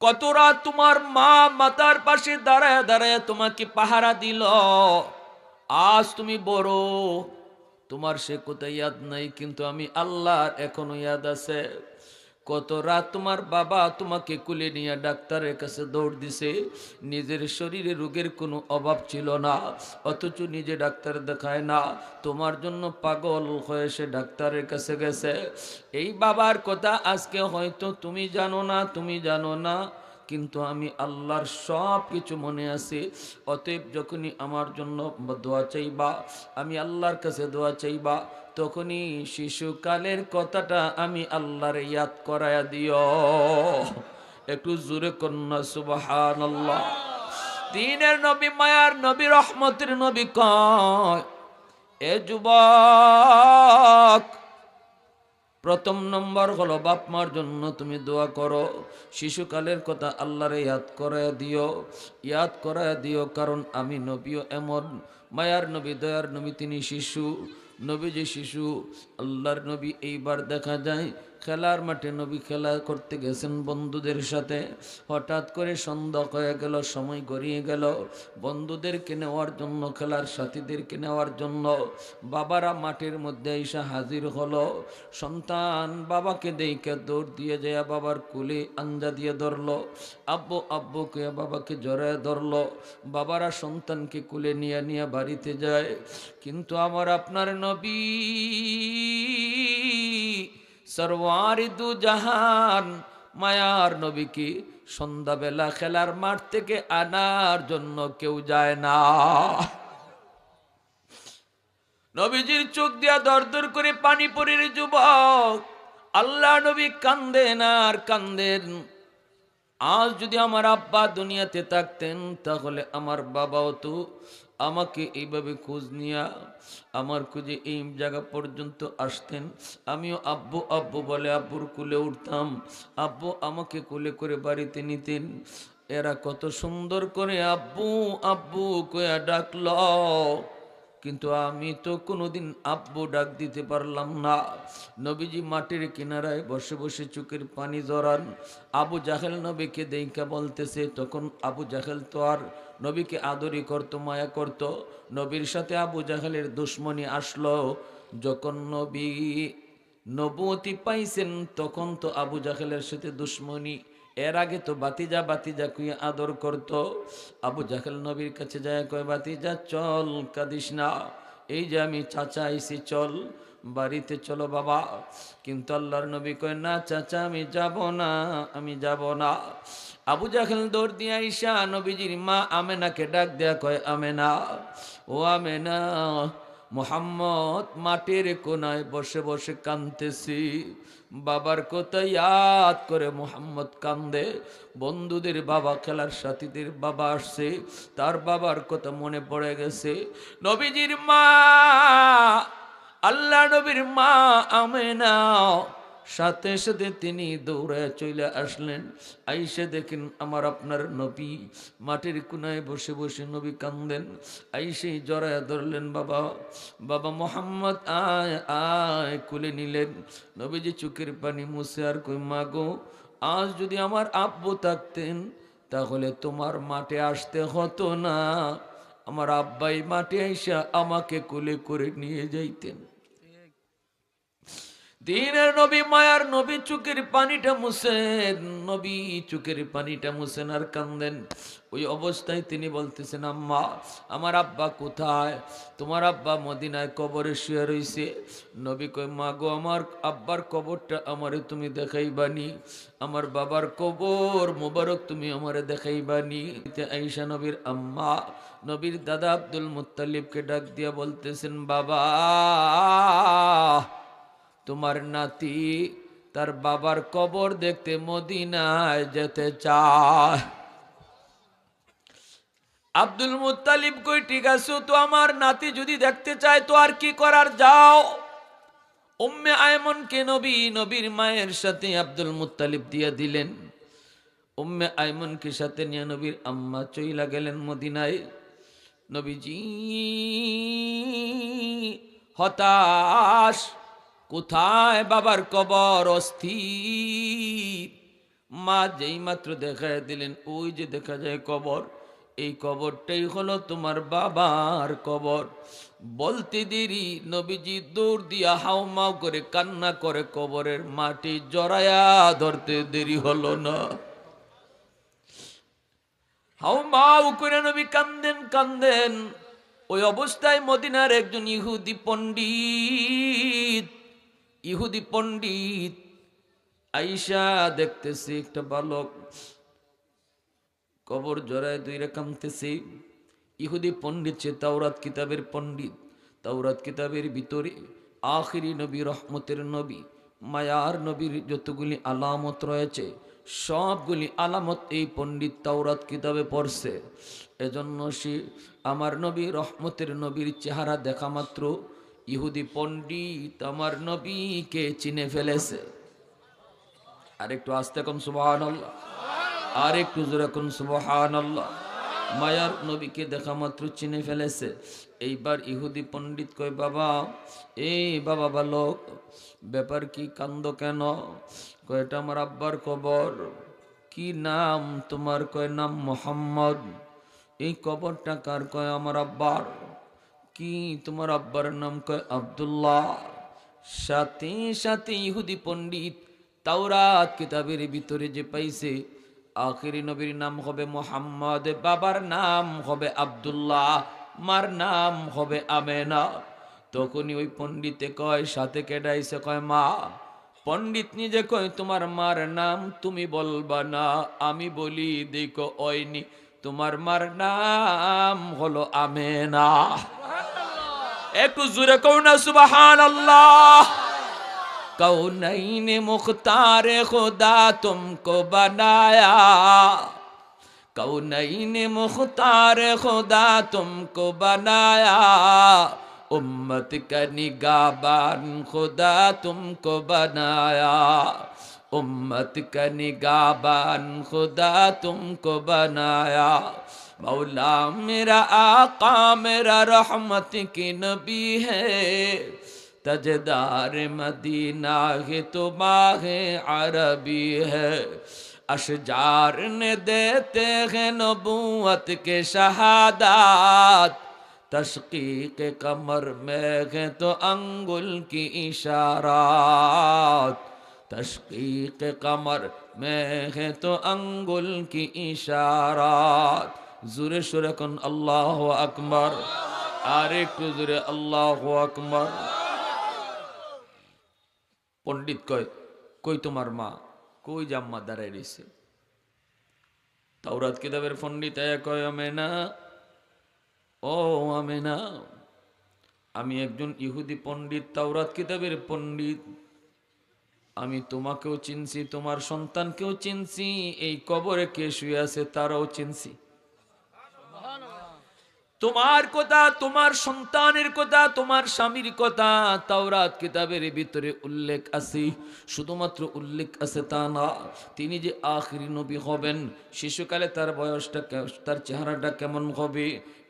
কত রাত তোমার মা মাতার পাশে দাঁড়ায় দাঁড়ায় তোমাকে পাহারা দিল। আজ তুমি বড়, তোমার সে কোথায় ইয়াদ নাই, কিন্তু আমি আল্লাহর এখনো ইয়াদ আছে। কত রাত তোমার বাবা তোমাকে কুলে নিয়ে ডাক্তারের কাছে দৌড় দিছে, নিজের শরীরে রোগের কোনো অভাব ছিল না, অথচ নিজে ডাক্তার দেখায় না, তোমার জন্য পাগল হয়ে সে ডাক্তারের কাছে গেছে। এই বাবার কথা আজকে হয়তো তুমি জানো না, তুমি জানো না, কিন্তু আমি আল্লাহর সব কিছু মনে আছে। অতএব যখনই আমার জন্য দোয়া চাইবা, আমি আল্লাহর কাছে দোয়া চাইবা, তখনই শিশুকালের কথাটা আমি আল্লাহর ইয়াদ করায়া দিও। একটু জোরে কন্যা সুবহানাল্লাহ। দিনের নবী, মায়ার নবী, রহমতের নবী কয়, এ যুবক, প্রথম নম্বর হলো বাপ মার জন্য তুমি দোয়া করো, শিশুকালের কথা আল্লাহরে ইয়াদ করায় দিও, ইয়াদ করায় দিও। কারণ আমি নবীও এমন, মায়ার নবী, দয়ার নবী, তিনি শিশু, নবী যে শিশু। আল্লাহর নবী এইবার দেখা যায় খেলার মাঠে নবী খেলা করতে গেছেন বন্ধুদের সাথে। হঠাৎ করে সন্ধ্যা হয়ে গেল, সময় গড়িয়ে গেল, বন্ধুদেরকে নেওয়ার জন্য, খেলার সাথীদেরকে নেওয়ার জন্য বাবারা মাঠের মধ্যে এসে হাজির হলো। সন্তান বাবাকে দেখে দৌড় দিয়ে যায় বাবার কুলে আঞ্জা দিয়ে ধরলো, আব্বু আব্বু কে বাবাকে জড়ায় ধরলো। বাবারা সন্তানকে কুলে নিয়ে নিয়ে বাড়িতে যায়। কিন্তু আমার আপনার নবী সরওয়ারি দু জাহান, মায়ার নবীকে সন্ধ্যাবেলা খেলার মাঠ থেকে আনার জন্য কেউ যায় না। নবীজির চোখ দিয়া দর দর করে পানি পড়ে। যুবক, আল্লাহ নবী কান্দেন আর কান্দেন। আজ যদি আমার আব্বা দুনিয়াতে থাকতেন, তাহলে আমার বাবাও তো আমাকে এইভাবে খোঁজ নিয়া আমার খুঁজে এই জায়গা পর্যন্ত আসতেন। আমিও আব্বু আব্বু বলে আব্বুর কুলে উঠতাম, আব্বু আমাকে কুলে করে বাড়িতে নিতেন। এরা কত সুন্দর করে আব্বু আব্বু কয়া ডাকল, কিন্তু আমি তো কোনোদিন আব্বু ডাক দিতে পারলাম না। নবীজি মাটির কিনারায় বসে বসে চোখের পানি জড়ান। আবু জাহেল নবীকে দেখা বলতেছে, তখন আবু জাহেল তো আর নবীকে আদরি করত, মায়া করত। নবীর সাথে আবু জাহেলের দুশ্মনী আসলো। যখন নবী নবুয়তি পাইছেন, তখন তো আবু জাহেলের সাথে দুশ্মনী। এর আগে তো বাতিজা বাতিজা কুইয়া আদর করত। আবু জাহেল নবীর কাছে যায়, কয় বাতিজা চল, কাঁদিস না, এই যে আমি চাচা আইছি, চল বাড়িতে চলো বাবা। কিন্তু আল্লাহর নবী কয়, না চাচা আমি যাব না, আমি যাব না। আবু জাহেল দৌড় দিয়ে আইসা নবীজির মা আমেনাকে ডাক দেয়া, কয় আমেনা, ও আমেনা, মোহাম্মদ মাটির কোনায় বসে বসে কাঁদতেছি। বাবার কথা ইয়াদ করে মোহাম্মদ কান্দে। বন্ধুদের বাবা, খেলার সাথীদের বাবা আসছে, তার বাবার কথা মনে পড়ে গেছে। নবীজির মা, আল্লাহ নবীর মা আমেনা, সাথে সাথে তিনি দৌড়ে চলে আসলেন। আইসে দেখেন আমার আপনার নবী মাটির কোনায় বসে বসে নবী কান্দেন। আইসেই জড়ায় ধরলেন, বাবা বাবা মোহাম্মদ আয় আয়, কুলে নিলেন। নবীজি চোখের পানি মুছে আর কই, মাগো, আজ যদি আমার আব্বু থাকতেন, তাহলে তোমার মাঠে আসতে হতো না, আমার আব্বাই মাঠে আইসা আমাকে কোলে করে নিয়ে যাইতেন। দিনের নবী, মায়ার নবী চোখের পানিটা মুছেন, নবী চোখের পানিটা মুছেন আর কান্দেন। ওই অবস্থায় তিনি বলতেছেন, আম্মা, আমার আব্বা কোথায়? তোমার আব্বা মদিনায় কবরে শুয়ে রইছে। নবী কয়, মা গো, আমার আব্বার কবরটা আমারে তুমি দেখাইবানি, আমার বাবার কবর মুবারক তুমি আমারে দেখাইবানি। আয়েশা নবীর আম্মা, নবীর দাদা আব্দুল মুত্তালিবকে ডাক দিয়া বলতেছেন, বাবা, তোমার নাতি তার বাবার কবর দেখতে মদিনায় যেতে চায়। আব্দুল মুত্তালিব কই, ঠিক আছে, তো আমার নাতি যদি দেখতে চায় তো আর কি করার, যাও। উম্মে আয়মনকে নবীর মায়ের সাথে আব্দুল মুত্তালিব দিয়ে দিলেন। উম্মে আয়মনকে সাথে নিয়ে নবীর আম্মা চইলা গেলেন মদিনায়। নবীজি হতাশ, কোথায় বাবার কবর, অস্থির। মা যেই মাত্র দেখায় দিলেন, ওই যে দেখা যায় কবর, এই কবরটাই হলো তোমার বাবার কবর। বলতে দেরি নবীজি দৌড় দিয়া হাউমাউ করে কান্না করে কবরের মাটি জড়ায়া ধরতে দেরি হলো না। হাউমাউ করে নবী কান্দেন কান্দেন। ওই অবস্থায় মদিনার একজন ইহুদি পণ্ডিত আইসা দেখতেছি একটা বালক কবর জড়ায় দুইরা কামতেছে। ইহুদি পণ্ডিত, সে তাওরাত কিতাবের পণ্ডিত। তাওরাত কিতাবের ভিতরে আখিরি নবী, রহমতের নবী, মায়ার নবীর যতগুলি আলামত রয়েছে সবগুলি আলামত এই পণ্ডিত তাওরাত কিতাবে পড়ছে। এজন্য সে আমার নবী, রহমতের নবীর চেহারা দেখা মাত্র ইহুদি পণ্ডিত আমার নবীকে চিনে ফেলেছে। আরেকটু আস্তে কোন সুবহানাল্লাহ, আর একটু জোরে কোন সুবহানাল্লাহ। মায়ার নবীকে দেখা মাত্র চিনে ফেলেছে। এইবার ইহুদি পণ্ডিত কয়, বাবা, এই বাবা বালক, ব্যাপার কি, কান্দ কেন? কয়, এটা আমার আব্বার কবর। কি নাম তোমার? কয়, নাম মোহাম্মদ। এই কবরটা কার? কয়, আমার আব্বার। কি তোমার আব্বার নাম? কয়, আব্দুল্লাহ। সাথে সাথে ইহুদি পণ্ডিত তাওরাত কিতাবের ভিতরে যে পাইছে আখিরি নবীর নাম হবে মোহাম্মদ, বাবার নাম হবে আব্দুল্লাহ, মার নাম হবে আমেনা। তখনই ওই পণ্ডিতে কয়, সাথে কেডাইছে? কয়, মা। পণ্ডিত নিজে কয়, তোমার মার নাম তুমি বলবা না, আমি বলি, দেখো ওইনি, তোমার মার নাম হলো আমেনা। একটু জোরে কও না সুবহানাল্লাহ। कौनैन मुख्तार खुदा तुमको बनाया, कौनैन मुख्तार खुदा तुमको बनाया, उम्मत का निगाहबान खुदा तुमको बनाया, उम्मत का निगाहबान खुदा तुमको बनाया। मौला मेरा आका मेरा रहमत की नबी है, तजदार मदीना है तो माहे अरबी है, अशजार ने देते हैं नबूवत के शहादात, तशकीक कमर में है तो अंगुल की इशारात, तशकीक कमर में है तो अंगुल की इशारात। जुरे शुरे कुन अल्लाह अकबर, आरे जुरे अल्लाह अकबर। পণ্ডিত কয়, কই তোমার মা? কই জাম্মা দাঁড়াই রয়েছে। তাওরাত কিতাবের পণ্ডিত কয়, আমেনা, ও আমেনা, আমি একজন ইহুদি পণ্ডিত, তাওরাত কিতাবের পণ্ডিত। আমি তোমাকেও চিনছি, তোমার সন্তানকেও চিনছি, এই কবরে কে শুয়ে আছে তারাও চিনছি। তোমার কথা, তোমার সন্তানের কথা, তোমার স্বামীর কথা তাওরাত কিতাবের ভিতরে উল্লেখ আছে। শুধুমাত্র উল্লেখ আছে তা না, তিনি যে আখিরি নবী হবেন, শিশুকালে তার বয়সটা, তার চেহারাটা কেমন হবে,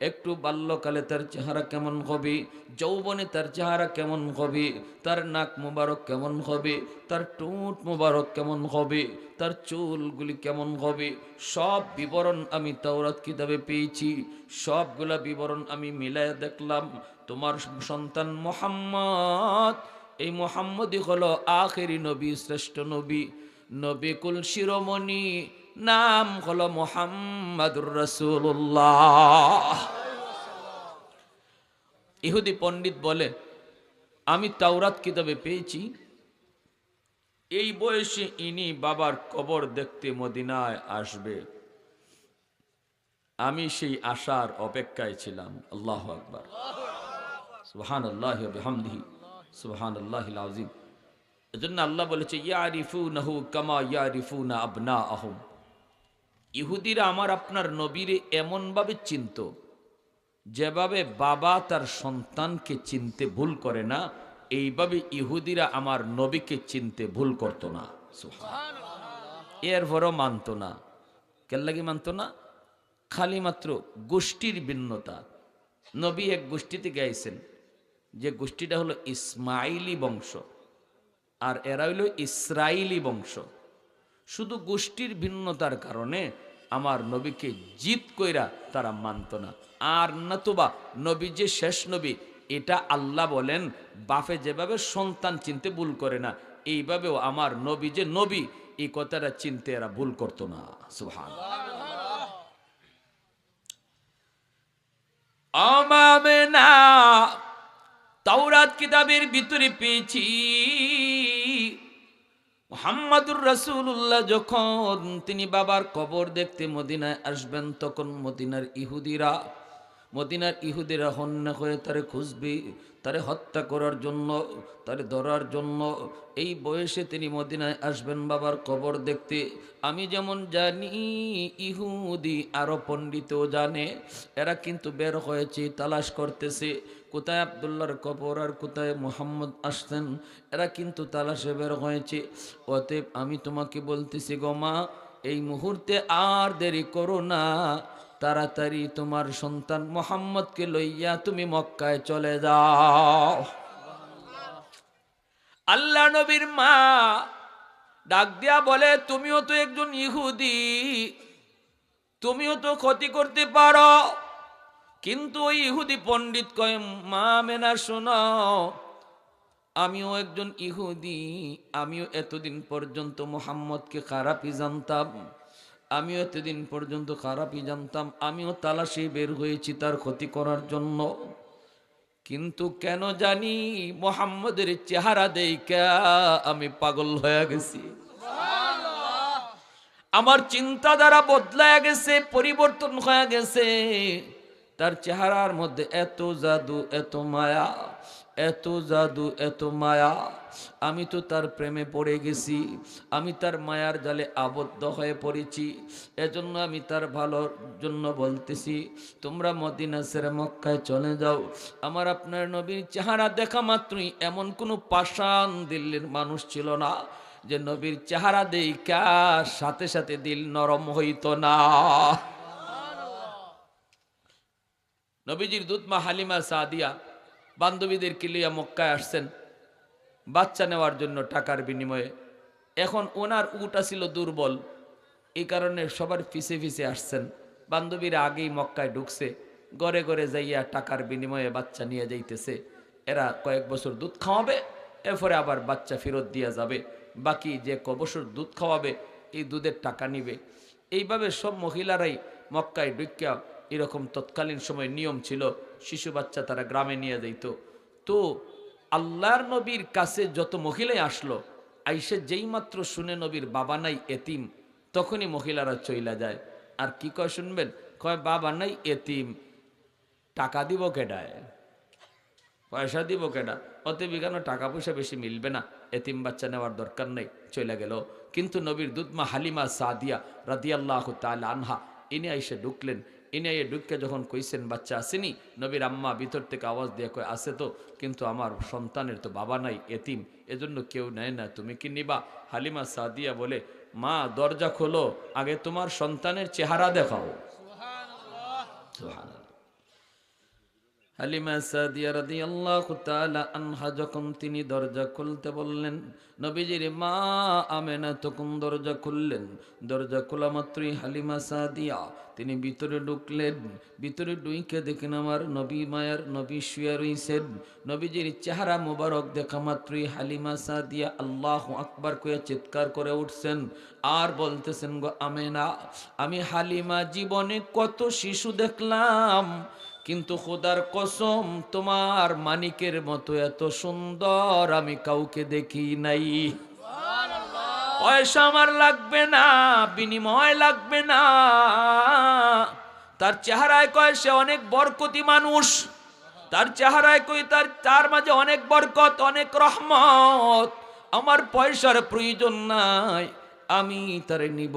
একটু বাল্যকালে তার চেহারা কেমন হবে, যৌবনে তার চেহারা কেমন হবে, তার নাক মুবারক কেমন হবে, তার ঠোঁট মুবারক কেমন হবে, তার চুলগুলি কেমন হবে, সব বিবরণ আমি তাওরাত কিতাবে পেয়েছি। সবগুলা বিবরণ আমি মিলাইয়া দেখলাম। তোমার সন্তান মুহাম্মদ, এই মুহাম্মদই হলো আখেরি নবী, শ্রেষ্ঠ নবী, নবী কুল শিরোমণি, নাম হলো মুহাম্মাদুর রাসূলুল্লাহ। ইহুদি পণ্ডিত বলে, আমি তাওরাত কিতাবে পেয়েছি এই বয়সে ইনি বাবার কবর দেখতে মদিনায় আসবে। আমি সেই আশার অপেক্ষায় ছিলাম। আল্লাহু আকবার, সুবহানাল্লাহি ওয়া বিহামদিহি, সুবহানাল্লাহিল আযীম। এজন্য আল্লাহ বলেছে, ইয়ারিফুনাহু কামা ইয়ারিফুনা আবনাআহুম। ইহুদিরা আমার আপনার নবীরে এমন ভাবে চিনত, যেভাবে বাবা তার সন্তানকে চিনতে ভুল করে না, এইভাবে ইহুদিরা আমার নবীকে চিনতে ভুল করত না। সুবহানাল্লাহ। এরপরও মানত না। কেন লাগি মানত না? খালি মাত্র গোষ্ঠীর ভিন্নতা। নবী এক গোষ্ঠীতে গাইছেন, যে গোষ্ঠীটা হলো ইসমাইলি বংশ, আর এরা হইল ইসরাইলি বংশ। শুধু গোষ্ঠীর ভিন্নতার কারণে আমার নবীকে জিত কইরা তারা মানত না। আর নতুবা নবী যে শেষ নবী, এটা আল্লাহ বলেন, বাপে যেভাবে সন্তান চিনতে ভুল করে না, এইভাবেও আমার নবী যে নবী, এই কথাটা চিনতে এরা ভুল করতো না। সুবহানাল্লাহ। আমামেনা তাওরাত কিতাবের ভিতরে পেয়েছি, মুহাম্মাদুর রাসূলুল্লাহ যখন তিনি বাবার কবর দেখতে মদিনায় আসবেন, তখন মদিনার ইহুদিরা হন্যে হয়ে তারে খুঁজবে, তারে হত্যা করার জন্য, তারে ধরার জন্য। এই বয়সে তিনি মদিনায় আসবেন বাবার কবর দেখতে। আমি যেমন জানি, ইহুদি আরো পণ্ডিতও জানে। এরা কিন্তু বের হয়েছে, তালাশ করতেছে কোথায় আব্দুল্লাহর কবর আর কোথায় মুহাম্মদ আসছেন। এরা কিন্তু তালাশে বের হয়েছে। অতএব আমি তোমাকে বলতেছি গো মা, এই মুহূর্তে আর দেরি করো না, তাড়াতাড়ি তোমার সন্তান মুহাম্মদকে লইয়া তুমি মক্কায় চলে যাও। আল্লাহ নবীর মা ডাক দিয়া বলে, তুমিও তো একজন ইহুদি, তুমিও তো ক্ষতি করতে পারো। কিন্তু ওই ইহুদি পণ্ডিত কয়, মা মেনা শোনো, আমিও একজন ইহুদি, আমিও এতদিন পর্যন্ত মুহাম্মদকে খারাপই জানতাম, আমিও এতদিন পর্যন্ত খারাপই জানতাম, আমিও তালাশে বের হয়েছি তার ক্ষতি করার জন্য। কিন্তু কেন জানি মুহাম্মদের চেহারা দেইখা আমি পাগল হয়ে গেছি। আমার চিন্তাধারা বদলায় গেছে, পরিবর্তন হয়ে গেছে। তার চেহারার মধ্যে এত জাদু, এত মায়া, এত জাদু, এত মায়া। আমি তো তার প্রেমে পড়ে গেছি, আমি তার মায়ার জালে আবদ্ধ হয়ে পড়েছি। এজন্য আমি তার ভালোর জন্য বলতেছি, তোমরা মদিনা ছেড়ে মক্কায় চলে যাও। আমার আপনার নবীর চেহারা দেখা মাত্রই এমন কোনো পাষাণ দিল্লির মানুষ ছিল না যে নবীর চেহারা দেইখা সাথে সাথে দিল নরম হইত না। নবীজির দুধমা হালিমা সাদিয়া বান্ধবীদেরকে লিয়া মক্কায় আসছেন বাচ্চা নেওয়ার জন্য টাকার বিনিময়ে। এখন ওনার উটা ছিল দুর্বল, এই কারণে সবার ফিসে ফিসে আসছেন। বান্ধবীরা আগেই মক্কায় ঢুকছে, ঘরে ঘরে যাইয়া টাকার বিনিময়ে বাচ্চা নিয়ে যাইতেছে। এরা কয়েক বছর দুধ খাওয়াবে, এরপরে আবার বাচ্চা ফেরত দিয়া যাবে, বাকি যে ক বছর দুধ খাওয়াবে এই দুধের টাকা নিবে। এইভাবে সব মহিলারাই মক্কায় ঢুকিয়া, এরকম তৎকালীন সময় নিয়ম ছিল, শিশু বাচ্চা তারা গ্রামে নিয়ে যাইত। তো আল্লাহর নবীর কাছে যত মহিলাই আসলো, আইসে যেই মাত্র শুনে নবীর বাবা নাই, এতিম, তখনই মহিলারা চইলা যায়। আর কি কয় শুনবেন, কয় বাবা নাই এতিম, টাকা দিব কেডায়, পয়সা দিব কেডা, অতএব কেন টাকা পয়সা বেশি মিলবে না, এতিম বাচ্চা নেওয়ার দরকার নেই, চলে গেল। কিন্তু নবীর দুধমা হালিমা সাদিয়া রাদিয়াল্লাহু তাআলা আনহা ইনি আইসে ঢুকলেন। ইনি আইয়ে ঢুককে যখন কইছেন বাচ্চা আসেনি, নবীর আম্মা ভিতর থেকে আওয়াজ দিয়ে কয়, আছে তো, কিন্তু আমার সন্তানের তো বাবা নাই, এতিম, এজন্য কেউ নেয় না, তুমি কি নিবা? হালিমা সাদিয়া বলে, মা দরজা খোলো, আগে তোমার সন্তানের চেহারা দেখাও। সুবহানাল্লাহ। হালিমা সাদিয়া রাদিয়াল্লাহু তাআলা আনহা যখন তিনি দরজা খুলতে বললেন, নবীজির মা আমেনা তখন দরজা খুললেন। দরজা খোলা মাত্রই হালিমা সাদিয়া তিনি ভিতরে ঢুকলেন। ভিতরে ঢুকে দেখেন আমার নবী, মায়ার নবী শুয়ে রইছেন। নবীজির চেহারা মোবারক দেখা মাত্রই হালিমা সাদিয়া আল্লাহু আকবার কইয়া চিৎকার করে উঠছেন আর বলতেছেন, গো আমেনা, আমি হালিমা জীবনে কত শিশু দেখলাম, কিন্তু খোদার কসম তোমার মানিকের মতো এত সুন্দর আমি কাউকে দেখি নাই। পয়সা আমার লাগবে না, বিনিময় লাগবে না, তার চেহারায় কয় সে অনেক বরকতি মানুষ, তার চেহারায় কই তার মাঝে অনেক বরকত, অনেক রহমত, আমার পয়সার প্রয়োজন নাই, আমি তারে নিব,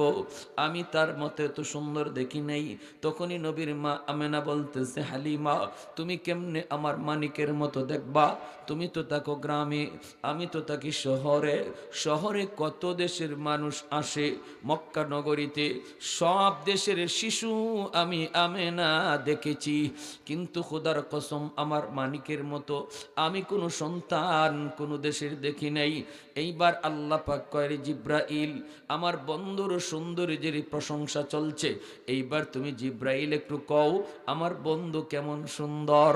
আমি তার মতো এত সুন্দর দেখি নাই। তখনই নবীর মা আমেনা বলতেছে, হালিমা তুমি কেমনে আমার মানিকের মতো দেখবা, তুমি তো থাকো গ্রামে, আমি তো থাকি শহরে। শহরে কত দেশের মানুষ আসে, মক্কা নগরীতে সব দেশের শিশু আমি আমেনা দেখেছি, কিন্তু খোদার কসম আমার মানিকের মতো আমি কোনো সন্তান কোনো দেশের দেখি নাই। এইবার আল্লাহ পাক কয়, জিব্রাইল আমার বন্ধুর সৌন্দর্যের প্রশংসা চলছে, এইবার তুমি জিব্রাইল একটু কও আমার বন্ধু কেমন সুন্দর।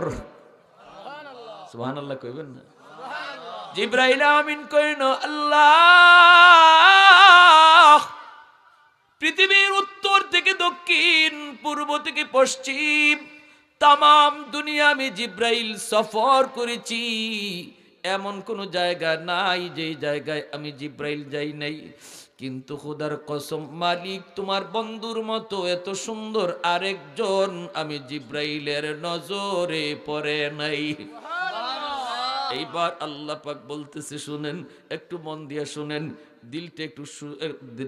সুবহানাল্লাহ কইবেন না? জিব্রাইল আমিন কইনো আল্লাহ পৃথিবীর উত্তর থেকে দক্ষিণ, পূর্ব থেকে পশ্চিম, তামাম দুনিয়া আমি জিব্রাইল সফর করেছি, এমন কোন জায়গা নাই যে জায়গায় আমি জিব্রাইল যাই নাই। কিন্তু খোদার কসম মালিক, তোমার বন্ধুর মতো এত সুন্দর আরেকজন আমি জিব্রাইলের নজরে পড়ে নাই। এইবার আল্লাহ পাক বলতেছে, শুনেন, একটু মন দিয়ে শুনেন,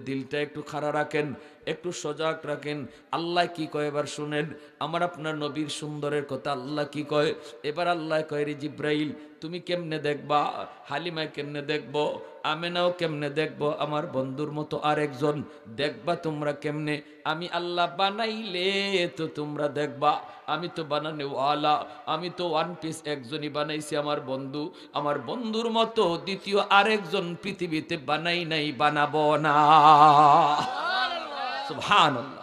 দিলটা একটু খাড়া রাখেন, একটু সজাগ রাখেন। আল্লাহ কি কয় এবার শুনেন, আমার আপনার নবীর সুন্দরের কথা আল্লাহ কি কয়। এবার আল্লাহ কয়, রে জিব্রাইল তুমি কেমনে দেখবা, হালিমায় কেমনে দেখবো, আমেনাও কেমনে দেখবো, আমার বন্ধুর মতো আরেকজন দেখবা তোমরা কেমনে? আমি আল্লাহ বানাইলে তো তোমরা দেখবা, আমি তো বানানে ওয়ালা, আমি তো ওয়ান পিস একজনই বানাইছি আমার বন্ধু, আমার বন্ধুর মতো দ্বিতীয় আরেকজন পৃথিবীতে বানাই নাই, বানাবো না। সুবহানাল্লাহ।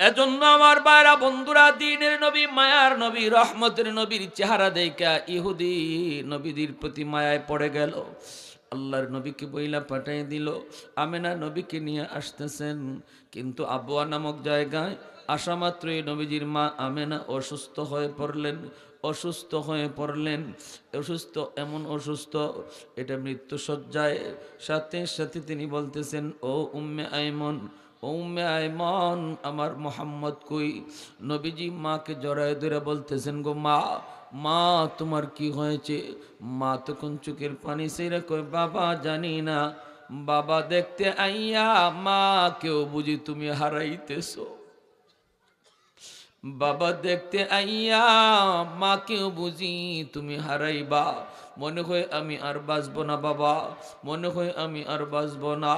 এজন্য আমার বাইরা বন্ধুরা, দ্বীনের নবী, মায়ার নবী, রহমতের নবীর চেহারা দেখা ইহুদি নবীদের প্রতি মায়ায় পড়ে গেল। আল্লাহর নবীকে বইলা পাঠিয়ে দিল, আমেনা নবীকে নিয়ে আসতেছেন। কিন্তু আবওয়া নামক জায়গায় আসা মাত্রই নবীজির মা আমেনা অসুস্থ হয়ে পড়লেন। অসুস্থ, এমন অসুস্থ, এটা মৃত্যুসজ্জায়। সাথে সাথে তিনি বলতেছেন, ও উম্মে আইমন, উম্মে আইমন, আমার মোহাম্মদ কই? নবীজি মাকে জড়ায় ধরে বলতেছেন, গো মা, মা তোমার কি হয়েছে? মা তখন চোখের পানি ছেড়ে কই, বাবা জানি না, বাবা দেখতে আইয়া মা কেউ বুঝি তুমি হারাইতেছো, বাবা দেখতে আইয়া মাকেও বুঝি তুমি হারাইবা, মনে হয় আমি আর বাঁচব না বাবা, মনে হয় আমি আর বাঁচব না।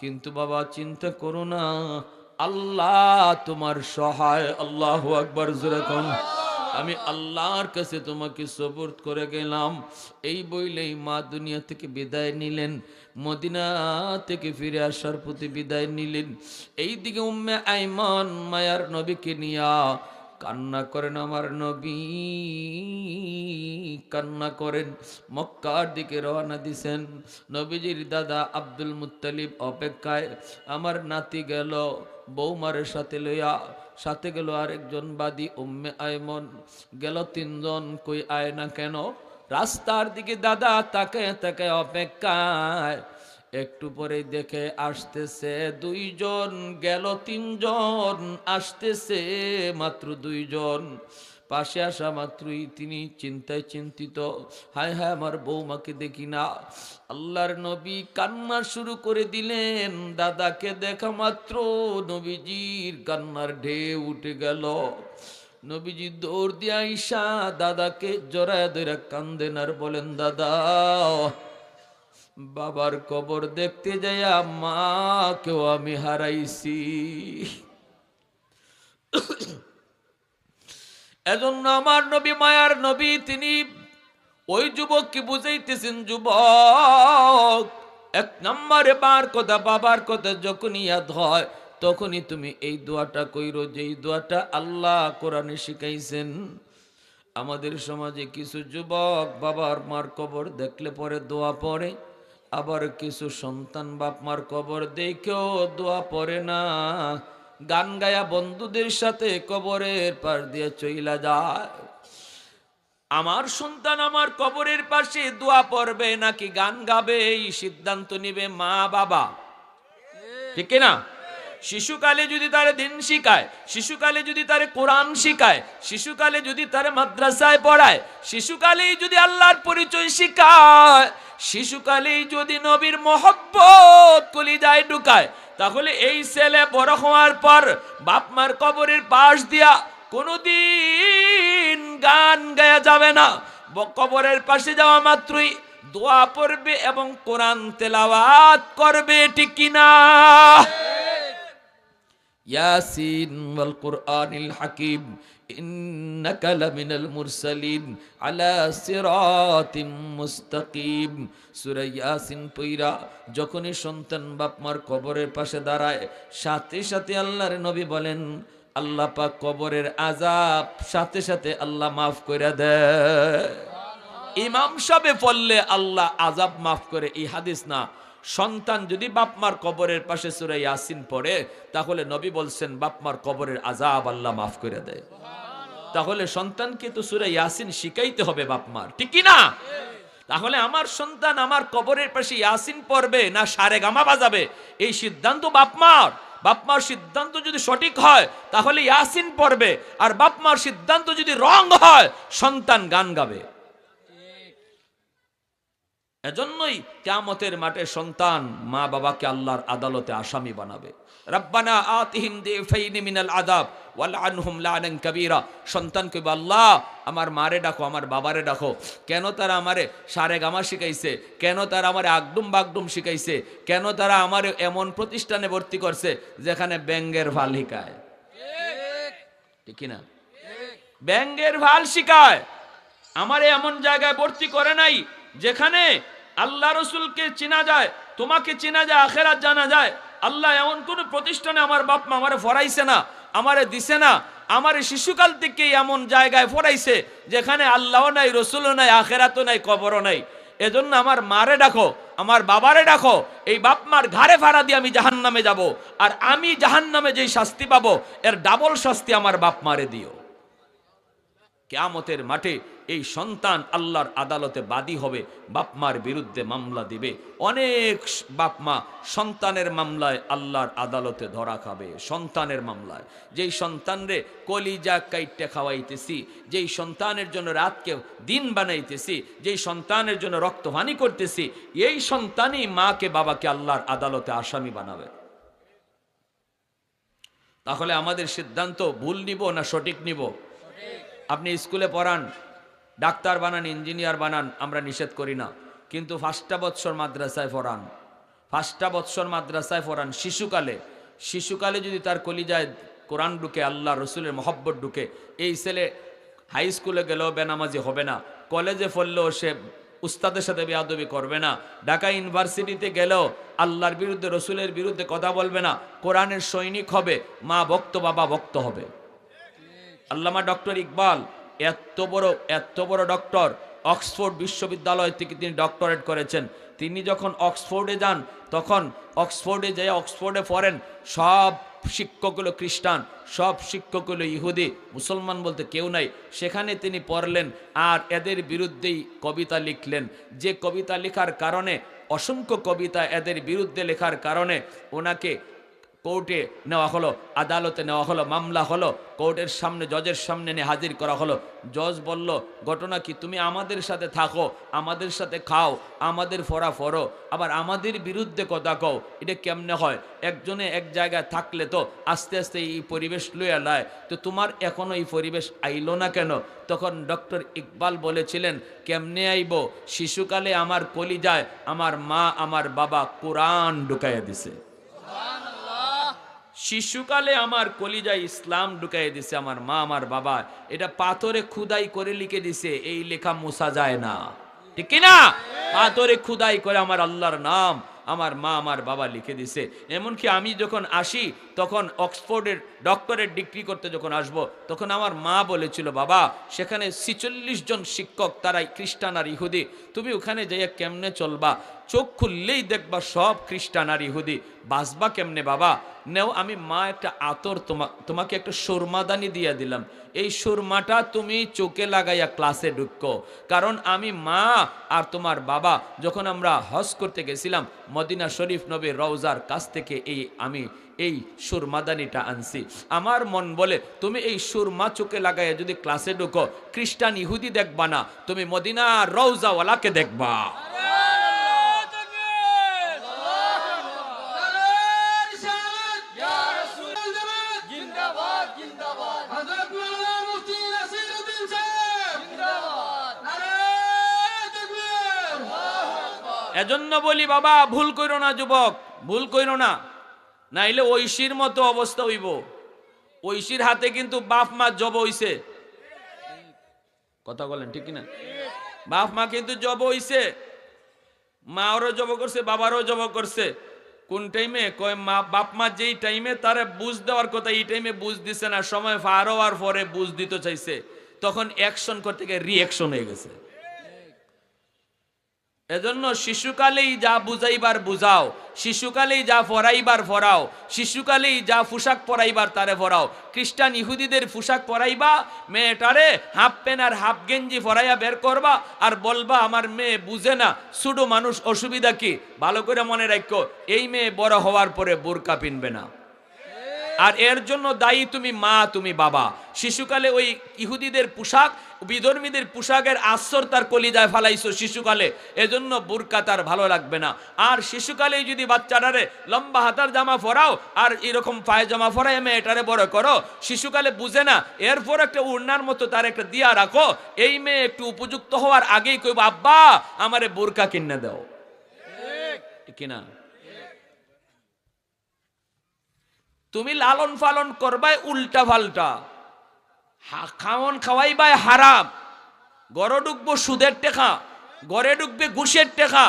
কিন্তু বাবা চিন্তা করো না, আল্লাহ তোমার সহায়। আল্লাহু আকবার জোরে কোন। আমি আল্লাহর কাছে তোমাকে সবুর করে গেলাম। এই বইলেই মা দুনিয়া থেকে বিদায় নিলেন, মদিনা থেকে ফিরে আসার প্রতি বিদায় নিলেন। এইদিকে উম্মে আইমান মায়ার নবীকে নিয়া কান্না করেন, আমার নবী কান্না করেন। মক্কার দিকে রওনা দিছেন। নবীজির দাদা আব্দুল মুত্তালিব অপেক্ষায়। আমার নাতি গেল বৌমারের সাথে লইয়া, সাথে গেল আরেকজন বাদী উম্মে আইমন, গেল তিনজন, কই আয় না কেন? রাস্তার দিকে দাদা তাকায় তাকায় অপেক্ষায়। একটু পরে দেখে আসতেছে দুইজন, গেল তিনজন, আসতেছে মাত্র দুইজন। পাশে আসা মাত্রই তিনি চিন্তায় চিন্তিত, হায় হায় আমার বৌমাকে দেখি না। আল্লাহর নবী কান্না শুরু করে দিলেন। দাদাকে দেখা মাত্র নবীজির কান্নার ঢেউ উঠে গেল। নবীজি দৌড় দিয়ে আইসা দাদাকে জড়ায় ধরে কান্দেন আর বলেন, দাদা, বাবার কবর দেখতে যাইয়া মাকেও আমি হারাইছি। এজন্য আমার নবী, মায়ার নবী, তিনি ওই যুবককে বুঝাইতেছেন, যুবক, এক নম্বরে বাবার কথা যখনই ইয়াদ হয় তখনই তুমি এই দোয়াটা কইরো, যেই দোয়াটা আল্লাহ কোরআনে শিখাইছেন। আমাদের সমাজে কিছু যুবক বাবার মার কবর দেখলে পরে দোয়া পড়ে, আবার কিছু সন্তান বাপ মার কবর দেখেও দোয়া পড়ে না, গান গায়া বন্ধুদের সাথে কবরের পাশ দিয়ে চইলা যায়। আমার সন্তান আমার কবরের পাশে দোয়া পড়বে নাকি গান গাবে, এই সিদ্ধান্ত নিবে মা বাবা, ঠিক না? শিশুকালে যদি তারে দিন শিখায়, শিশুকালে যদি তারে কোরআন শিখায়, শিশুকালে যদি তারে মাদ্রাসায় পড়ায়, শিশুকালেই যদি আল্লাহর পরিচয় শিখায়, শিশুকালেই যদি নবীর মহব্বত কলিজায় ঢুকায়, তাহলে এই ছেলে বড় হওয়ার পর বাপ মার কবরের পাশ দিয়া কোনোদিন গান গায়া যাবে না। কবরের পাশে যাওয়া মাত্রই দোয়া পড়বে এবং কোরআন তেলাওয়াত করবে, ঠিক কিনা? ইয়াসিন ওয়াল কুরআনিল হাকিম ইন্নাকা লামিনাল মুরসালিন আলা সিরাতিম মুস্তাকিম। সূরা ইয়াসিন পইরা যখনই সন্তান বাপ মার কবরের পাশে দাঁড়ায়, সাথে সাথে আল্লাহর নবী বলেন আল্লাহ পাক কবরের আযাব সাথে সাথে আল্লাহ মাফ করে দেয়। ইমাম সাহেবে পড়লে আল্লাহ আযাব মাফ করে, এই হাদিস না। সন্তান যদি বাপমার কবরের পাশে সূরা ইয়াসিন পড়ে, তাহলে নবী বলছেন বাপমার কবরের আযাব আল্লাহ মাফ করে দেয়। তাহলে সন্তানকে তো সূরা ইয়াসিন শিখাইতে হবে বাপমার, ঠিক কি না? তাহলে আমার সন্তান আমার কবরের পাশে ইয়াসিন পড়বে না সারেগামা বাজাবে, এই সিদ্ধান্ত বাপমার। বাপমার সিদ্ধান্ত যদি সঠিক হয় তাহলে ইয়াসিন পড়বে, আর বাপমার সিদ্ধান্ত যদি রং হয় সন্তান গান গাবে। এজন্যই কিয়ামতের মাঠে সন্তান মা বাবাকে আল্লাহর আদালতে আসামি বানাবে। রব্বানা আতিহিম দিফাইনি মিনাল আযাব ওয়ালআনহুম লানান কাবীরা। সন্তান কইবে আল্লাহ আমার মারে ডাকো, আমার বাবারে ডাকো, কেন তারা আমারে সারেগামা শিখাইছে, কেন তারা আমারে আগডুম বাগডুম শিখাইছে, কেন তারা আমারে এমন প্রতিষ্ঠানে ভর্তি করছে যেখানে ব্যাঙ্গের ভাল শিখায়, ঠিক কি না? ব্যাঙ্গের ভাল শিখায়। আমারে এমন জায়গায় ভর্তি করে নাই যেখানে আল্লাহ রসুলকে চেনা যায়, তোমাকে চেনা যায়, আখেরাত জানা যায়। আল্লাহ এমন কোন প্রতিষ্ঠানে আমার বাপ মা আমারে ফরাইছে না, আমারে দিছে না। আমারে শিশুকাল থেকে এমন জায়গায় ফরাইছে যেখানে আল্লাহও নাই, রসুলও নাই, আখেরাতও নাই, কবরও নাই। এজন্য আমার মারে ডাকো, আমার বাবারে ডাকো। এই বাপ মার ঘাড়ে ভাড়া দিয়ে আমি জাহান্নামে যাব, আর আমি জাহান্নামে যেই শাস্তি পাবো এর ডাবল শাস্তি আমার বাপ মারে দিও। কিয়ামতের মাঠে এই সন্তান আল্লাহর আদালতে বাদী হবে, বাপমার বিরুদ্ধে মামলা দিবে। অনেক বাপমা সন্তানের মামলায় আল্লাহর আদালতে ধরা খাবে। সন্তানের মামলায়, যেই সন্তানরে কলিজা কাইটে খাওয়াইতেছি, যেই সন্তানের জন্য রাতকে দিন বানাইতেছি, যেই সন্তানের জন্য রক্তহানি করতেছি, এই সন্তানই মাকে বাবাকে আল্লাহর আদালতে আসামি বানাবে। তাহলে আমাদের সিদ্ধান্ত ভুল নিব না সঠিক নিব? আপনি স্কুলে পড়ান, ডাক্তার বানান, ইঞ্জিনিয়ার বানান, আমরা নিষেধ করি না, কিন্তু 5টা বৎসর মাদ্রাসায় পড়ান, 5টা বৎসর মাদ্রাসায় পড়ান। শিশুকালে যদি তার কলিজায় কোরআন ঢুকে, আল্লাহ রসুলের মহব্বত ঢুকে, এই ছেলে হাই স্কুলে গেলেও বেনামাজি হবে না, কলেজে পড়লেও সে উস্তাদের সাথে বেয়াদবি করবে না, ঢাকা ইউনিভার্সিটিতে গেলেও আল্লাহর বিরুদ্ধে রসুলের বিরুদ্ধে কথা বলবে না, কোরআনের সৈনিক হবে, মা ভক্ত বাবা ভক্ত হবে। আল্লামা ডক্টর ইকবাল এত বড় ডক্টর, অক্সফোর্ড বিশ্ববিদ্যালয় থেকে তিনি ডক্টরেট করেছেন। তিনি যখন অক্সফোর্ডে যান, তখন অক্সফোর্ডে যেয়ে অক্সফোর্ডে পড়েন, সব শিক্ষকগুলো খ্রিস্টান, সব শিক্ষকগুলো ইহুদি, মুসলমান বলতে কেউ নাই। সেখানে তিনি পড়লেন আর এদের বিরুদ্ধেই কবিতা লিখলেন। যে কবিতা লেখার কারণে, অসংখ্য কবিতা এদের বিরুদ্ধে লেখার কারণে ওনাকে কোর্টে নেওয়া হলো, আদালতে নেওয়া হলো, মামলা হলো, কোর্টের সামনে জজের সামনে নিয়ে হাজির করা হলো। জজ বলল, ঘটনা কি, তুমি আমাদের সাথে থাকো, আমাদের সাথে খাও, আমাদের ফরা ফরো, আবার আমাদের বিরুদ্ধে কথা কও, এটা কেমনে হয়? একজনে এক জায়গায় থাকলে তো আস্তে আস্তে এই পরিবেশ লইয়া লায়, তো তোমার এখনো এই পরিবেশ আইলো না কেন? তখন ডক্টর ইকবাল বলেছিলেন, কেমনে আইব? শিশুকালে আমার কলিজায় আমার মা আমার বাবা কোরআন ঢুকাইয়া দিছে। শিশুকালে আমার কলিজায় ইসলাম ঢুকাই দিছে আমার মা আমার বাবা। এটা পাথরে খুদাই করে লিখে দিছে, এই লেখা মুছা যায় না, ঠিক কিনা? পাথরে খুদাই করে আমার আল্লাহর নাম আমার মা আমার বাবা লিখে দিছে। এমনকি আমি যখন আসি, তখন অক্সফোর্ডের ডক্টরেট ডিগ্রি করতে যখন আসব, তখন আমার মা বলেছিল, বাবা সেখানে 46 জন শিক্ষক, তারাই খ্রিস্টান আর ইহুদি, তুমি ওখানে যাইয়া কেমনে চলবা? চোখ খুললেই দেখবা সব খ্রিস্টান আর ইহুদি, বাঁচবা কেমনে বাবা? নেও, আমি মা একটা আতর তোমাকে একটা সুরমাদানি দিয়ে দিলাম, এই সুরমাটা তুমি চোখে লাগাইয়া ক্লাসে ঢুকো। কারণ আমি মা আর তোমার বাবা যখন আমরা হজ করতে গেছিলাম, মদিনা শরীফ নবীর রওজার কাছ থেকে আমি এই সুরমাদানিটা আনছি। আমার মন বলে তুমি এই সুরমা চোখে লাগাইয়া যদি ক্লাসে ঢুকো, খ্রিস্টান ইহুদি দেখবা না, তুমি মদিনা রওজাওয়ালাকে দেখবা। এজন্য বলি বাবা, ভুল কইরো না যুবক, ভুল কইরো না। নাইলে ঐশীর মতো অবস্থা হইব। ঐশীর হাতে কিন্তু বাপ মা জব হইছে, কথা বলেন ঠিক কিনা? বাপ মা কিন্তু জব হইছে, মারও জব করছে, বাবারও জব করছে। কোন টাইমে কয় মা বাপ মা যেই টাইমে তারে বুঝ দেওয়ার কথা এই টাইমে বুঝ দিছে না, সময় পার হওয়ার পরে বুঝ দিতে চাইছে, তখন অ্যাকশন করতে গিয়ে রিঅ্যাকশন হয়ে গেছে। এজন্য শিশুকালেই যা বুঝাইবার বুঝাও, শিশুকালেই যা পড়াইবার পড়াও, শিশুকালেই যা পোশাক পরাইবার তারে পরাও। খ্রিস্টান ইহুদিদের পোশাক পরাইবা, মেয়েটারে হাফ প্যান্ট আর হাফ গেঞ্জি পরাইয়া বের করবা আর বলবা আমার মেয়ে বুঝে না, ছোট মানুষ, অসুবিধা কি? ভালো করে মনে রাখো, এই মেয়ে বড় হওয়ার পরে বোরকা পিনবে না, আর এর জন্য দায়ী তুমি মা, তুমি বাবা। শিশুকালে ওই ইহুদিদের পোশাক, বিধর্মীদের পোশাকের আশ্চর তার কলিজায় ফালাইছো শিশুকালে, এজন্য বুরকা তার ভালো লাগবে না। আর শিশুকালেই যদি বাচ্চাটারে লম্বা হাতার জামা পরাও আর এরকম পায়জামা পরায় মেয়েটারে বড় করো, শিশুকালে বুঝে না, এরপর একটা উড়নার মতো তার একটা দিয়া রাখো, এই মেয়ে একটু উপযুক্ত হওয়ার আগেই কইব আব্বা আমারে বুরকা কিনে দাও, কিনা? তুমি লালন পালন করবাই উল্টা পাল্টা, খাওয়ন খাওয়াইবাই হারাম, ঘরে ঢুকবো সুদের টেকা, ঘরে ঢুকবে ঘুষের টেকা,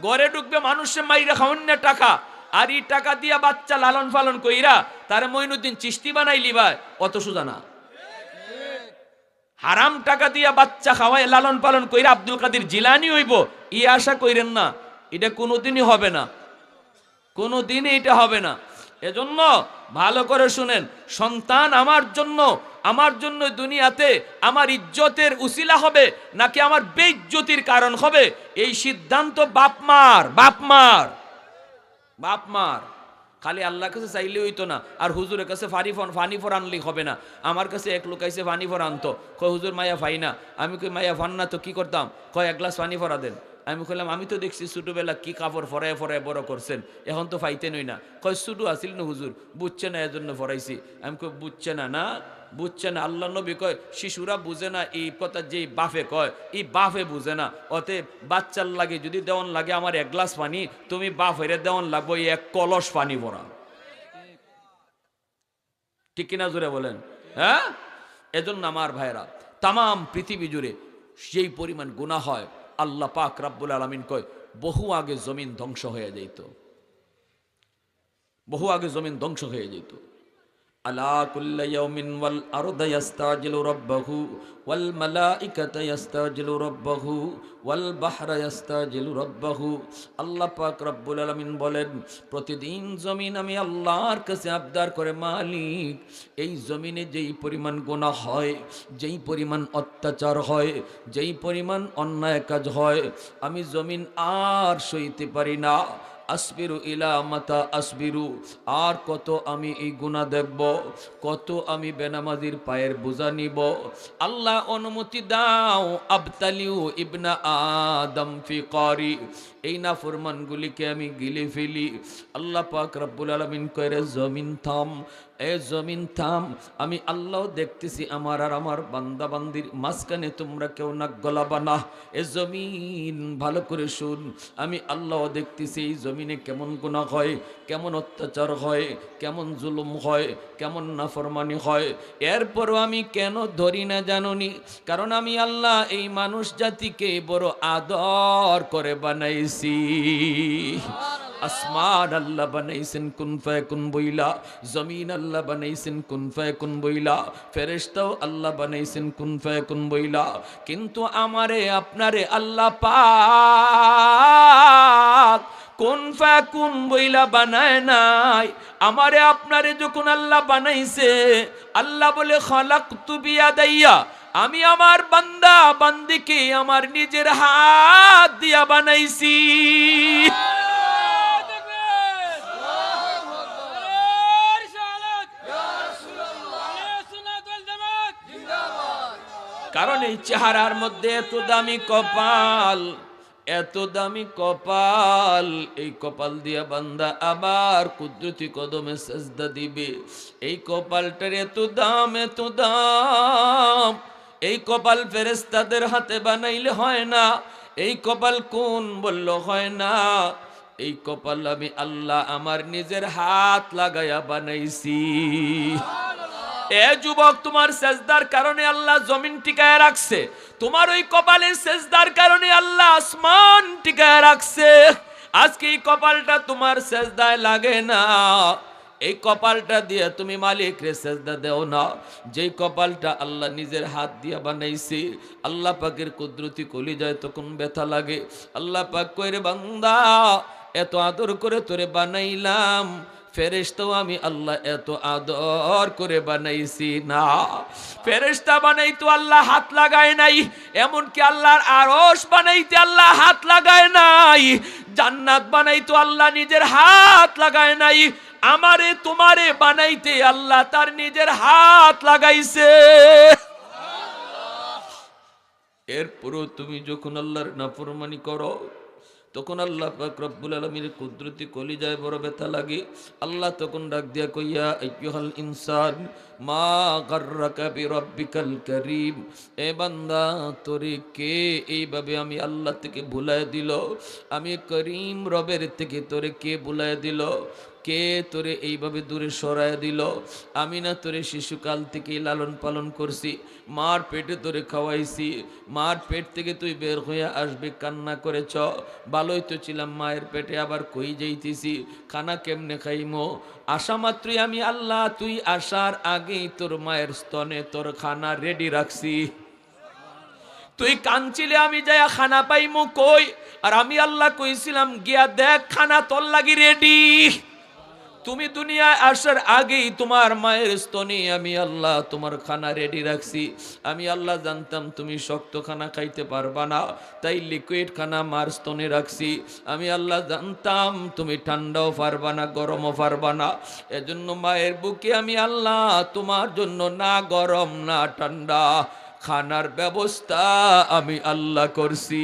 ঘরে ঢুকবে মানুষের মাইরা খাওয়ান্যের টাকা, আর এই টাকা দিয়া বাচ্চা লালন পালন কইরা তারে মঈনুদ্দিন চিশতি বানাইলি ভাই, অত সোজা না। হারাম টাকা দিয়া বাচ্চা খাওয়াই লালন পালন কইরা আব্দুল কাদের জিলানি হইব, ই আশা কইরেন না, এটা কোনোদিনই হবে না, কোনোদিনই এটা হবে না। এজন্য ভালো করে শুনেন, সন্তান আমার জন্য দুনিয়াতে আমার ইজ্জতের উসিলা হবে নাকি আমার বেইজ্জতির কারণ হবে, এই সিদ্ধান্ত বাপ মার। খালি আল্লাহর কাছে চাইলে হইতো না, আর হুজুরের কাছে ফানি ফর আনলি হবে না। আমার কাছে এক লোক আইসে ফানি ফর আনতো, কয় হুজুর মায়া ফাই না। আমি কই মায়া ফান না তো কি করতাম? কয় এক গ্লাস পানি ফরা দেন। আমি কইলাম আমি তো দেখছি ছোটবেলা কি কাপড় ফরায় ফরায় বড় করছেন, এখন তো ফাইতেনই না। কয় ছোটো আসিল না হুজুর, বুঝছে না এজন্য ফরাইছি। আমি কই বুঝছে না বুঝছে না। আল্লাহ নবী কয় শিশুরা বুঝে না এই কথা, যেই বাফে কয় এই বাফে বুঝে না। অতএব বাচ্চার লাগে যদি দেওয়ান লাগে আমার এক গ্লাস পানি, তুমি বাফের দেওয়ান লাগবো এক কলস পানি ভরা, ঠিক কিনা জোরে বলেন? হ্যাঁ, এজন্য আমার ভাইরা তাম পৃথিবী জুড়ে যেই পরিমাণ গুনাহ হয়, আল্লাহ পাক রব্বুল আলামিন কয় বহু আগে জমিন ধ্বংস হয়ে যেত, বহু আগে জমিন ধ্বংস হয়ে যেত। আলা কুল্লি ইয়াউমিন ওয়াল আরদু ইস্তাজিলু রাব্বাহু ওয়াল মালাইকাতু ইস্তাজিলু রাব্বাহু ওয়াল বাহরা ইস্তাজিলু রাব্বাহু। আল্লাহ পাক রব্বুল আলামিন বলেন প্রতিদিন জমিন আমি আল্লাহর কাছে আবদার করে, মালিক এই জমিনে যেই পরিমাণ গুনাহ হয়, যেই পরিমাণ অত্যাচার হয়, যেই পরিমাণ অন্যায় কাজ হয়, আমি জমিন আর সইতে পারি না। আসবিরু ইলা মাতা আসবিরু, আর কত আমি এই গুনাহ দেখব, কত আমি বেনামাজির পায়ের বোঝা নিব। আল্লাহ অনুমতি দাও, আবতালিউ ইবনা আদম ফি কারি, এই নাফরমানগুলিকে আমি গিলে ফেলি। আল্লাহ পাক রব্বুল আলামিন কইরে জমিন থাম, এ জমিন থাম, আমি আল্লাহ দেখতেছি আমার আর আমার বান্দা বান্দির মাঝখানে তোমরা কেউ নাক গলাবা না। এ জমিন ভালো করে শুন, আমি আল্লাহ দেখতেছি এই জমিনে কেমন গুনাহ হয়, কেমন অত্যাচার হয়, কেমন জুলুম হয়, কেমন নাফরমানি হয়। এরপরও আমি কেন ধরি না জানুনি? কারণ আমি আল্লাহ এই মানুষ জাতিকে বড় আদর করে বানাইছি। আসমান আল্লাহ বানাইছেন কুন ফায়াকুন বইলা, জমিন আল্লাহ বানাইছেন কুন ফায়াকুন বইলা, ফেরেশতাও আল্লাহ বানাইছেন কুন ফায়াকুন বইলা। কিন্তু আমারে আপনারে আল্লাহ পাক কুন ফায়াকুন বইলা বানায় নাই। আমারে আপনারে যখন আল্লাহ বানাইছে, আল্লাহ বলে খালাকতু বিয়াদাইয়া, আমি আমার বান্দা বান্দিকে আমার নিজের হাত দিয়া বানাইছি। কারণ এই চেহারার মধ্যে এত দামি কপাল, এত দামি কপাল, এই কপাল দিয়া বান্দা আবার কুদরতি কদমে সেজদা দিবে। এই কপালটার এত দাম, এত দাম। এই কপাল ফেরেশতাদের হাতে বানাইলে হয় না, এই কপাল কোন বলল হয় না। এই কপাল আমি আল্লাহ আমার নিজের হাত লাগাইয়া বানাইছি। এ যুবক, তোমার সেজদার কারণে আল্লাহ জমিন টিকায় রাখছে, তোমার ওই কপালের সেজদার কারণে আল্লাহ আসমান টিকায় রাখছে। আজকে এই কপালটা তোমার সেজদায় লাগে না, এই কপালটা দিয়ে তুমি মালিক রে সেজদা দেও না, যেই কপালটা আল্লাহ নিজের হাত দিয়া বানাইছি। আল্লাহ পাকের কুদরতি কলিজায় তখন ব্যথা লাগে। আল্লাহ পাক কইরে, বান্দা এত আদর করে তোরে বানাইলাম, ফেরেশতাও আমি আল্লাহ এত আদর করে বানাইছি না। ফেরেশতা বানাইতো আল্লাহ হাত লাগায় নাই, এমনকি আল্লাহর আরশ বানাইতে আল্লাহ হাত লাগায় নাই, জান্নাত বানাইতো আল্লাহ নিজের হাত লাগায় নাই, আমারে তোমারে বানাইতে আল্লাহ তার নিজের হাত লাগাইছে। এরপরও তুমি যখন আল্লাহর নাফরমানি করো, তখন আল্লাহ পাক রব্বুল আলামিনের কুদরতি কলিজায় বড় ব্যথা লাগে। আল্লাহ তখন ডাক দিয়া কইয়া, আইয়ুহাল ইনসান মা গাররাকা বিরাব্বিকাল কারীম, এ বান্দা তোরে কে এইভাবে আমি আল্লাহ থেকে ভুলায় দিল, আমি করিম রবের থেকে তোরে কে ভুলায় দিল, কে তোরে এইভাবে দূরে সরায় দিল? আমি না তোরে শিশুকাল থেকে লালন পালন করছি, মার পেটে তোরে খাওয়াইছি, মার পেট থেকে তুই বের হয়ে আসবে কান্না করেছ, ভালোই তো ছিলাম মায়ের পেটে, আবার কই যাইতেছি, খানা কেমনে খাইমো? আসা মাত্রই আমি আল্লাহ তুই আসার আগেই তোর মায়ের স্তনে তোর খানা রেডি রাখছি। তুই কাঁদছিলে আমি যাইয়া খানা পাইমু কই? আর আমি আল্লাহ কইছিলাম গিয়া দেখ খানা তোর লাগি রেডি। তুমি দুনিয়ায় আসার আগেই তোমার মায়ের স্তনে আমি আল্লাহ তোমার খানা রেডি রাখছি। আমি আল্লাহ জানতাম তুমি শক্ত খানা খাইতে পারবা না, তাই লিকুইড খানা মার স্তনে রাখছি। আমি আল্লাহ জানতাম তুমি ঠান্ডাও পারবা না, গরমও পারবা না, এজন্য মায়ের বুকে আমি আল্লাহ তোমার জন্য না গরম না ঠান্ডা খানার ব্যবস্থা আমি আল্লাহ করছি।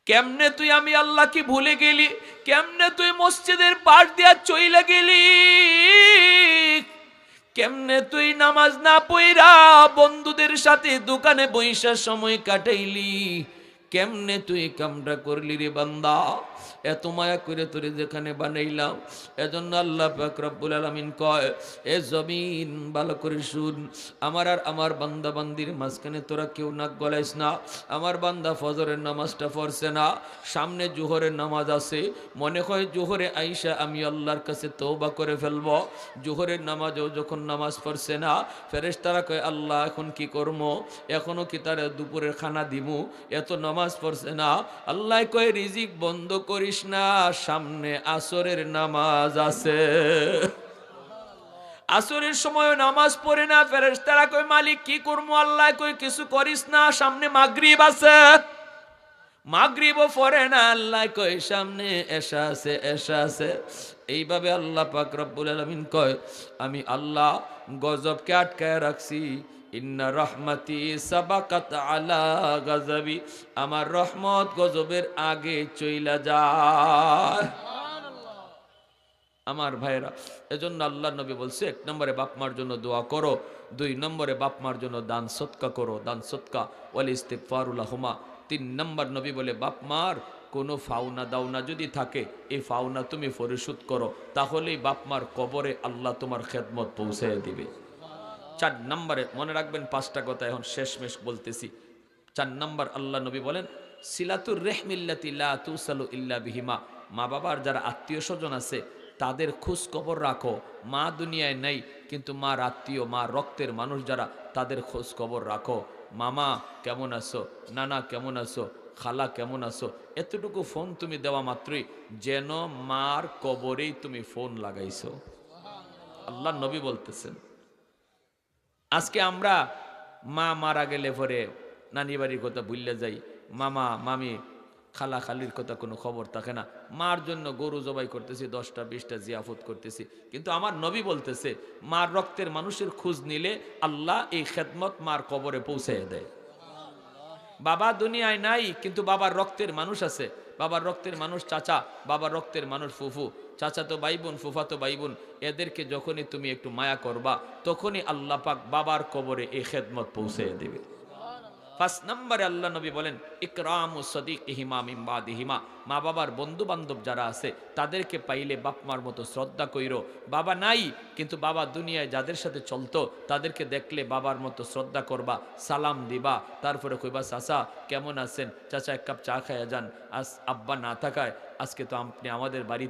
কেমনে তুই আমি আল্লাহ কি ভুলে গেলি? কেমনে তুই মসজিদের পাশ দিয়া চইলা গেলি? কেমনে তুই নামাজ না পইরা বন্ধুদের সাথে দোকানে বইসা সময় কাটাইলি? কেমনে তুই কামটা করলি রে বান্দা? এত মায়া করে তোরে যেখানে বানাইলাম, এজন্য আল্লাহ পাক রব্বুল আলামিন কয়, এ জমিন ভালো করে শুন, আমার আর আমার বান্দা বান্দির মাঝখানে তোরা কেউ নাক গলাইস না। আমার বান্দা ফজরের নামাজটা পড়ছে না, সামনে জোহরের নামাজ আছে, মনে হয় জোহরে আইসা আমি আল্লাহর কাছে তওবা করে ফেলব। জোহরের নামাজেও যখন নামাজ পড়ছে না, ফেরেশতারা কয় আল্লাহ এখন কি করবো? এখনো কি তার দুপুরের খানা দিমু? এত নামাজ পড়ছে না। আল্লাহ কয় রিজিক বন্ধ করিস না, সামনে আসরের নামাজ আছে। আসরের সময় নামাজ পড়ে না, ফেরেশতারা কয় মালিক কি করবো? আল্লাহ কয় কিছু করিস না, সামনে মাগরিব আছে। মাগরিবও পড়ে না, আল্লাহ কয় সামনে এশা আছে, এশা আছে। এইভাবে আল্লাহ পাক রব্বুল আলামিন কয় আমি আল্লাহ গজবকে আটকায় রাখছি। ইন্না রহমতি সাবাকাত আলা গজবি, আমার রহমত গজবের আগে চইলা যায়। আমার ভাইরা, এজন্য আল্লাহ নবী বলছে, এক নম্বরে বাপ মার জন্য দোয়া করো, দুই নম্বরে বাপ মার জন্য দান সদকা করো, দান সদকা ওয়াল ইস্তিগফারু লাহুমা। তিন নম্বর নবী বলে বাপ মার কোনো ফাওনা দাওনা যদি থাকে, এই ফাওনা তুমি পরিশোধ করো, তাহলেই বাপ মার কবরে আল্লাহ তোমার খেদমত পৌঁছায় দিবে। চার নম্বরে মনে রাখবেন, পাঁচটা কথা এখন শেষমেশ বলতেছি। চার নম্বর আল্লাহ নবী বলেন সিলাতুর রেহমিল্লাতি লা তুসালু ইল্লা বিহিমা, মা বাবার যারা আত্মীয় স্বজন আছে তাদের খোঁজ খবর রাখো। মা দুনিয়ায় নেই, কিন্তু মার আত্মীয়, মা রক্তের মানুষ যারা, তাদের খোঁজ খবর রাখো। মামা কেমন আছো, নানা কেমন আছো, খালা কেমন আছো, এতটুকু ফোন তুমি দেওয়া মাত্রই যেন মার কবরেই তুমি ফোন লাগাইছো। আল্লাহ নবী বলতেছেন। আজকে আমরা মা মারা গেলে পরে নানি বাড়ির কথা ভুললে যাই, মামা মামি খালা খালির কথা কোনো খবর থাকে না। মার জন্য গরু জবাই করতেছি, 10টা 20টা জিয়াফত করতেছি, কিন্তু আমার নবী বলতেছে মার রক্তের মানুষের খোঁজ নিলে আল্লাহ এই খেদমত মার কবরে পৌঁছাইয়া দেয়। বাবা দুনিয়ায় নাই, কিন্তু বাবার রক্তের মানুষ আছে। বাবার রক্তের মানুষ চাচা, বাবার রক্তের মানুষ ফুফু, চাচা তো ভাই বোন, ফুফা তো ভাই বোন, এদেরকে যখনই তুমি একটু মায়া করবা, তখনই আল্লাহ পাক বাবার কবরে এই খেদমত পৌঁছাইয়া দেবে। 5 নম্বরে আল্লাহ নবী বলেন ইকরামু সাদিকিহিমা মিন বাদিহিমা, মা বাবার বন্ধু বান্ধব যারা আছে তাদেরকে পাইলে বাপ মার মতো শ্রদ্ধা কইরো। বাবা নাই কিন্তু বাবা দুনিয়ায় যাদের সাথে চলতো তাদেরকে দেখলে বাবার মতো শ্রদ্ধা করবা, সালাম দিবা, তারপরে কইবা চাচা কেমন আছেন, চাচা এক কাপ চা খাইয়া যান, আজ আব্বা না থাকায় আজকে তো আপনি আমাদের বাড়ি